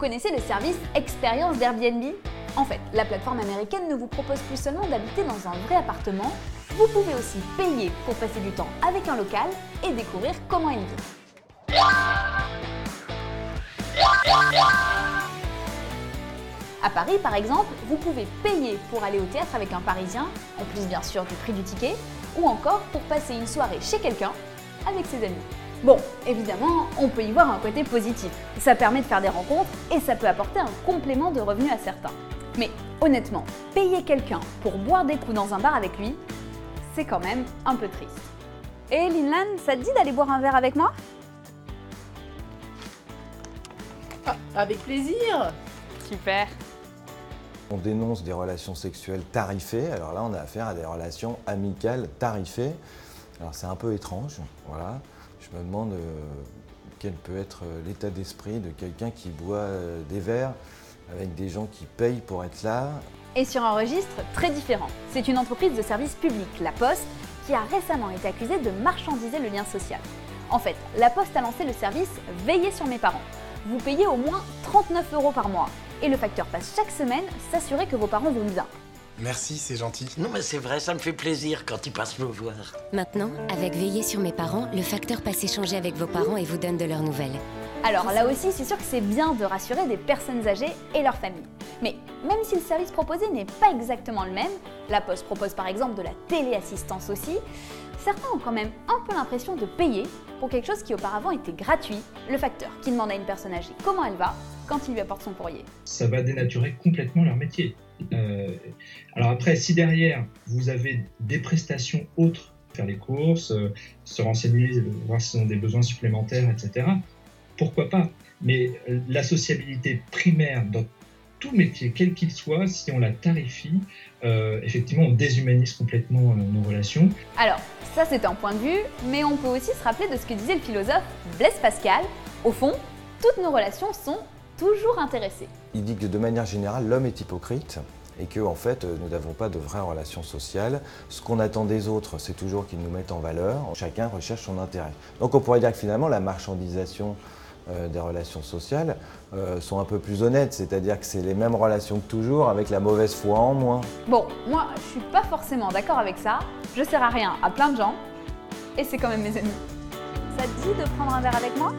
connaissez le service Expérience d'Airbnb? En fait, la plateforme américaine ne vous propose plus seulement d'habiter dans un vrai appartement, vous pouvez aussi payer pour passer du temps avec un local et découvrir comment il vit. À Paris, par exemple, vous pouvez payer pour aller au théâtre avec un Parisien, en plus bien sûr du prix du ticket, ou encore pour passer une soirée chez quelqu'un avec ses amis. Bon, évidemment, on peut y voir un côté positif. Ça permet de faire des rencontres et ça peut apporter un complément de revenus à certains. Mais honnêtement, payer quelqu'un pour boire des coups dans un bar avec lui, c'est quand même un peu triste. Et Linlan, ça te dit d'aller boire un verre avec moi? Ah, avec plaisir. Super. On dénonce des relations sexuelles tarifées, alors là on a affaire à des relations amicales tarifées. Alors c'est un peu étrange, voilà. Je me demande quel peut être l'état d'esprit de quelqu'un qui boit des verres avec des gens qui payent pour être là. Et sur un registre très différent. C'est une entreprise de service public, La Poste, qui a récemment été accusée de marchandiser le lien social. En fait, La Poste a lancé le service Veiller sur mes parents. Vous payez au moins 39 € par mois. Et le facteur passe chaque semaine s'assurer que vos parents vont bien. Merci, c'est gentil. Non mais c'est vrai, ça me fait plaisir quand ils passent me voir. Maintenant, avec Veiller sur mes parents, le facteur passe échanger avec vos parents et vous donne de leurs nouvelles. Alors là aussi, c'est sûr que c'est bien de rassurer des personnes âgées et leurs familles. Mais même si le service proposé n'est pas exactement le même, La Poste propose par exemple de la téléassistance aussi, certains ont quand même un peu l'impression de payer pour quelque chose qui auparavant était gratuit, le facteur qui demande à une personne âgée comment elle va quand il lui apporte son courrier. Ça va dénaturer complètement leur métier. Alors après, si derrière, vous avez des prestations autres, faire les courses, se renseigner, voir s'ils ont des besoins supplémentaires, etc., pourquoi pas? Mais la sociabilité primaire dans tout métier, quel qu'il soit, si on la tarifie, effectivement, on déshumanise complètement nos relations. Alors, ça c'est un point de vue, mais on peut aussi se rappeler de ce que disait le philosophe Blaise Pascal. Au fond, toutes nos relations sont toujours intéressées. Il dit que de manière générale, l'homme est hypocrite et que en fait, nous n'avons pas de vraies relations sociales. Ce qu'on attend des autres, c'est toujours qu'ils nous mettent en valeur. Chacun recherche son intérêt. Donc on pourrait dire que finalement, la marchandisation des relations sociales sont un peu plus honnêtes, c'est-à-dire que c'est les mêmes relations que toujours avec la mauvaise foi en moins. Bon, moi je suis pas forcément d'accord avec ça, je sers à rien à plein de gens, et c'est quand même mes amis. Ça te dit de prendre un verre avec moi ?